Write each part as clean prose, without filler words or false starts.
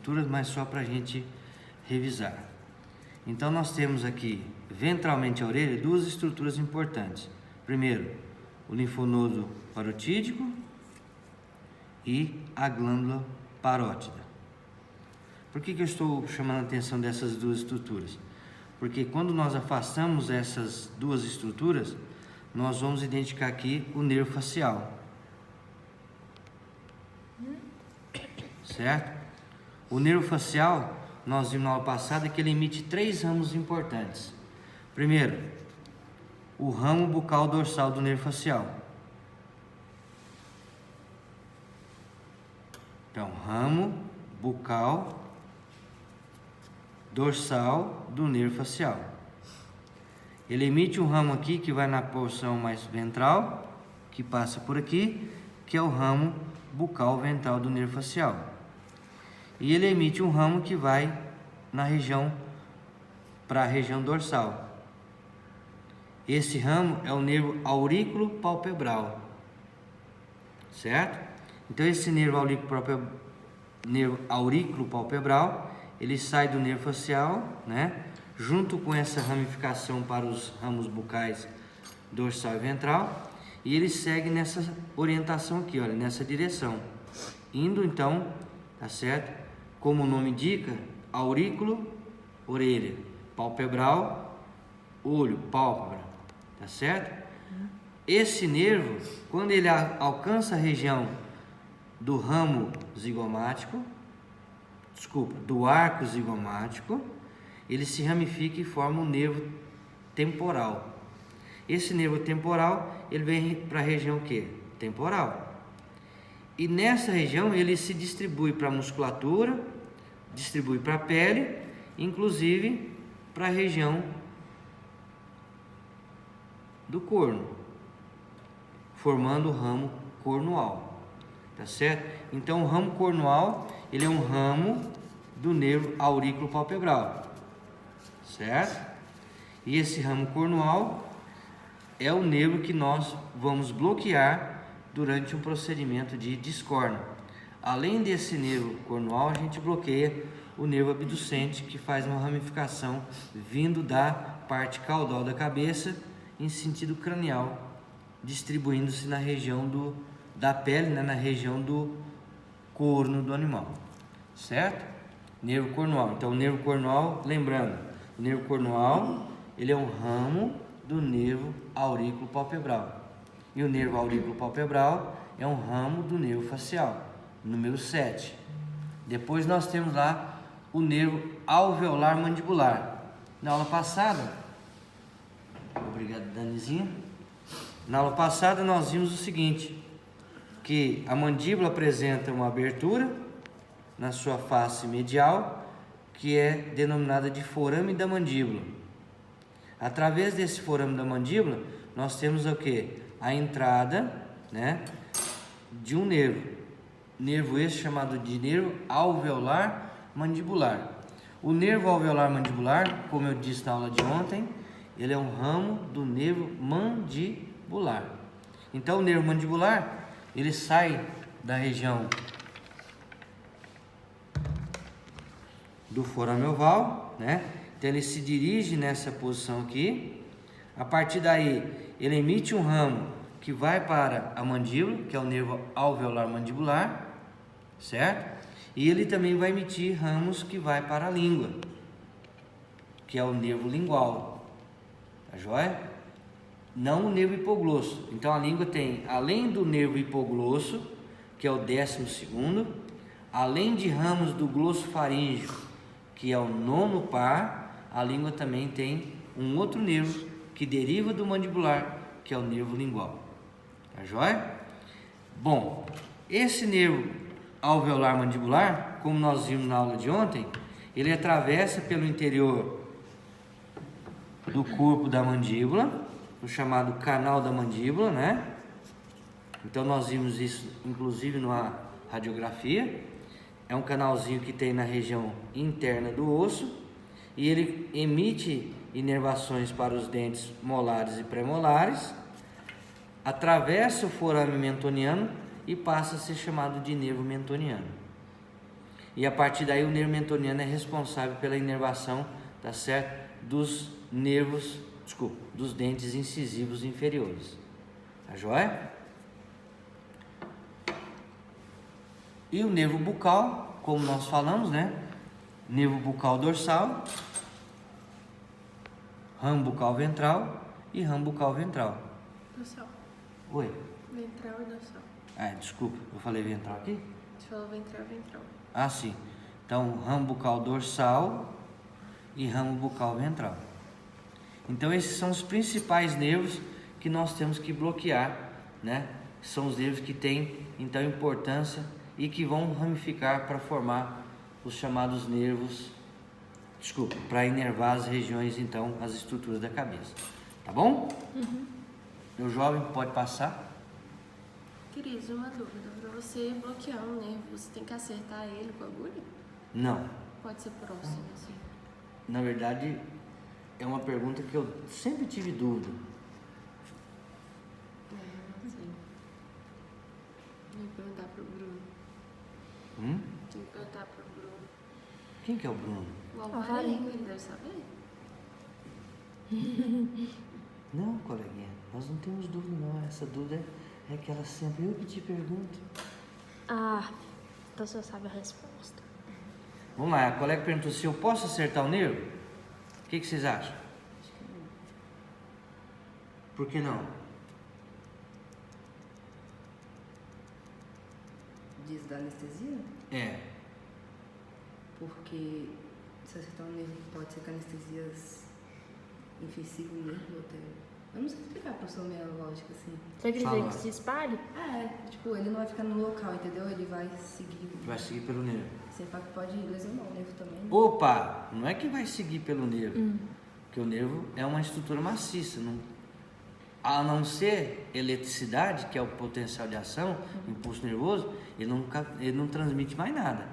estruturas, mas só para a gente revisar. Então nós temos aqui, ventralmente a orelha, duas estruturas importantes. Primeiro, o linfonodo parotídico e a glândula parótida. Por que eu estou chamando a atenção dessas duas estruturas? Porque quando nós afastamos essas duas estruturas, nós vamos identificar aqui o nervo facial. Certo? O nervo facial, nós vimos na aula passada que ele emite três ramos importantes. Primeiro, o ramo bucal dorsal do nervo facial. Então, ramo bucal dorsal do nervo facial. Ele emite um ramo aqui que vai na porção mais ventral, que passa por aqui, que é o ramo bucal ventral do nervo facial. E ele emite um ramo que vai na região, para a região dorsal. Esse ramo é o nervo aurículo palpebral, certo? Então esse nervo aurículo palpebral, ele sai do nervo facial, né? Junto com essa ramificação para os ramos bucais dorsal e ventral, e ele segue nessa orientação aqui, olha, nessa direção, indo então, tá certo? Como o nome indica, aurículo, orelha, palpebral, olho, pálpebra, tá certo? Esse nervo, quando ele alcança a região do ramo zigomático, do arco zigomático, ele se ramifica e forma um nervo temporal. Esse nervo temporal, ele vem para a região o quê? Temporal. E nessa região ele se distribui para a musculatura, distribui para a pele, inclusive para a região do corno, formando o ramo cornual, tá certo? Então o ramo cornual, ele é um ramo do nervo aurículo palpebral, certo? E esse ramo cornual é o nervo que nós vamos bloquear durante um procedimento de descorno. Além desse nervo cornual, a gente bloqueia o nervo abducente, que faz uma ramificação vindo da parte caudal da cabeça em sentido cranial, distribuindo-se na região da pele, né, na região do corno do animal, certo? Nervo cornual. Então, o nervo cornual, lembrando, o nervo cornual, ele é um ramo do nervo aurículo palpebral. E o nervo aurículo palpebral é um ramo do nervo facial, número 7. Depois nós temos lá o nervo alveolar mandibular. Na aula passada, obrigado, Danizinha. Na aula passada nós vimos o seguinte, que a mandíbula apresenta uma abertura na sua face medial, que é denominada de forame da mandíbula. Através desse forame da mandíbula, nós temos o quê? A entrada, né, de um nervo esse chamado de nervo alveolar mandibular. O nervo alveolar mandibular, como eu disse na aula de ontem, ele é um ramo do nervo mandibular. Então o nervo mandibular, ele sai da região do forame oval, né? Então ele se dirige nessa posição aqui. A partir daí ele emite um ramo que vai para a mandíbula, que é o nervo alveolar mandibular, certo? E ele também vai emitir ramos que vai para a língua, que é o nervo lingual, tá joia? Não o nervo hipoglosso. Então a língua tem, além do nervo hipoglosso, que é o 12º, além de ramos do glosso faríngeo, que é o 9º par, a língua também tem um outro nervo que deriva do mandibular, que é o nervo lingual, tá joia? Bom, esse nervo alveolar mandibular, como nós vimos na aula de ontem, ele atravessa pelo interior do corpo da mandíbula, o chamado canal da mandíbula, né? Então nós vimos isso inclusive na radiografia. É um canalzinho que tem na região interna do osso e ele emite inervações para os dentes molares e premolares, atravessa o forame mentoniano e passa a ser chamado de nervo mentoniano. E a partir daí o nervo mentoniano é responsável pela inervação, tá certo? Dos nervos, dos dentes incisivos inferiores. Tá joia? E o nervo bucal, como nós falamos, né? Nervo bucal dorsal, ramo bucal ventral e ramo bucal ventral. Dorsal. Oi? Ventral e dorsal. Desculpa, eu falei ventral aqui? Você falou ventral e ventral. Ah, sim. Então, ramo bucal dorsal e ramo bucal ventral. Então, esses são os principais nervos que nós temos que bloquear, né? São os nervos que têm, então, importância e que vão ramificar para formar os chamados nervos, para inervar as regiões, então, as estruturas da cabeça. Tá bom? Meu jovem, pode passar. Cris, uma dúvida. Para você bloquear um nervo, você tem que acertar ele com a agulha? Não. Pode ser próximo, assim. Na verdade, é uma pergunta que eu sempre tive dúvida. Não sei. Vou perguntar pro Bruno. Tem que perguntar pro Bruno. Quem que é o Bruno? O Alvarengo, ele deve saber? Não, coleguinha, nós não temos dúvida não. Essa dúvida é aquela sempre eu que te pergunto. Então você sabe a resposta. Vamos lá, a colega perguntou se eu posso acertar o nervo. O que vocês acham? Acho que não. Por que não? Diz da anestesia? É. Porque se acertar um nervo pode ser que a anestesia infecte o nervo até. Eu não sei explicar, professor, minha lógica assim. Você quer dizer Fala. que se espalhe? Tipo, ele não vai ficar no local, entendeu? Ele vai seguir. Vai seguir pelo nervo. Você pode lesionar o nervo também. Né? Opa, não é que vai seguir pelo nervo. Porque o nervo é uma estrutura maciça. A não ser eletricidade, que é o potencial de ação, impulso nervoso, ele não transmite mais nada.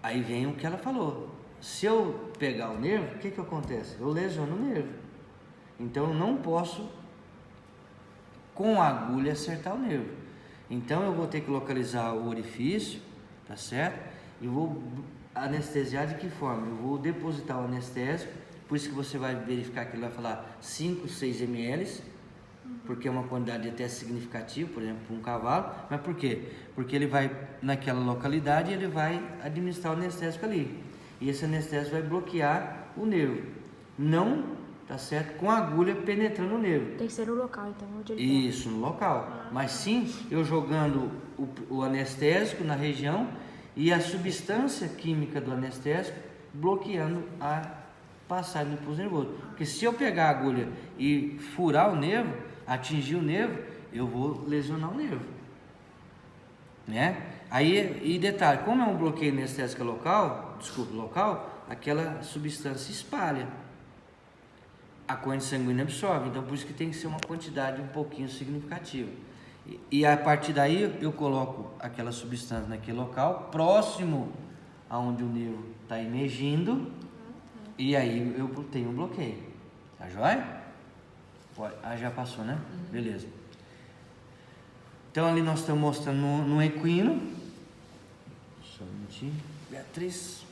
Aí vem o que ela falou. Se eu pegar o nervo, o que acontece? Eu lesiono o nervo. Então eu não posso, com a agulha, acertar o nervo. Então eu vou ter que localizar o orifício, tá certo? E vou anestesiar de que forma? Eu vou depositar o anestésico, por isso que você vai verificar que ele vai falar 5, 6 ml, porque é uma quantidade até significativa, por exemplo, para um cavalo. Mas por quê? Porque ele vai naquela localidade e ele vai administrar o anestésico ali. E esse anestésico vai bloquear o nervo. Não, tá certo? Com a agulha penetrando o nervo. Tem que ser no local, então, onde ele Isso, no local. Mas sim, eu jogando o anestésico na região e a substância química do anestésico bloqueando a passagem do impulso nervoso. Porque se eu pegar a agulha e furar o nervo, atingir o nervo, eu vou lesionar o nervo. Né? Aí, e detalhe, como é um bloqueio anestésico local, aquela substância espalha. A corrente sanguínea absorve, então por isso que tem que ser uma quantidade um pouquinho significativa. E a partir daí eu coloco aquela substância naquele local, próximo aonde o nervo está emergindo, e aí eu tenho um bloqueio. Tá joia? Já passou, né? Beleza. Então ali nós estamos mostrando no equino. Só um minutinho. Beatriz.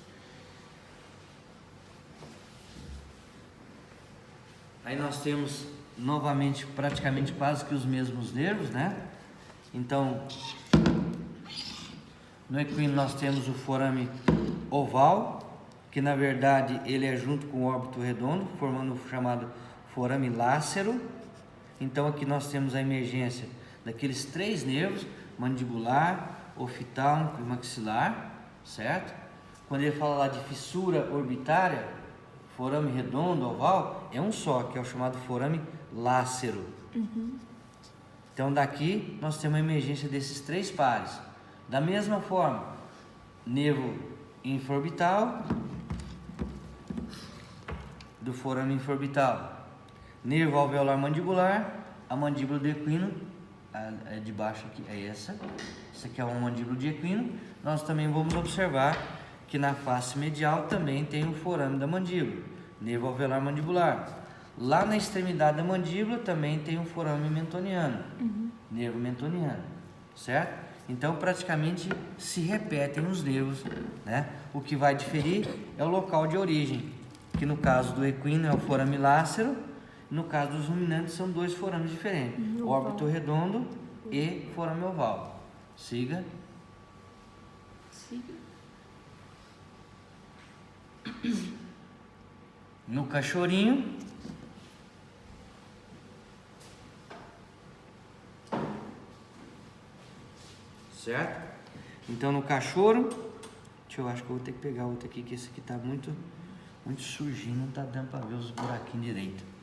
Aí nós temos novamente praticamente quase que os mesmos nervos, né? Então, no equino nós temos o forame oval, que na verdade ele é junto com o órbito redondo, formando o chamado forame lácero. Então aqui nós temos a emergência daqueles 3 nervos, mandibular, oftalmo e maxilar, certo? Quando ele fala lá de fissura orbitária, forame redondo, oval, é um só, que é o chamado forame lácero. Então daqui nós temos a emergência desses 3 pares. Da mesma forma, nervo infraorbital, do forame infraorbital, nervo alveolar mandibular, a mandíbula do equino, é de baixo aqui, é essa aqui é uma mandíbula de equino. Nós também vamos observar que na face medial também tem o forame da mandíbula, nervo alveolar mandibular. Lá na extremidade da mandíbula também tem o forame mentoniano, nervo mentoniano, certo? Então praticamente se repetem os nervos, né? O que vai diferir é o local de origem, que no caso do equino é o forame lácero, no caso dos ruminantes são dois forames diferentes, óbito redondo e forame oval. Siga. Siga. No cachorrinho, certo? Então no cachorro, eu acho que eu vou ter que pegar outro aqui, que esse aqui tá muito sujinho, não tá dando para ver os buraquinhos direito.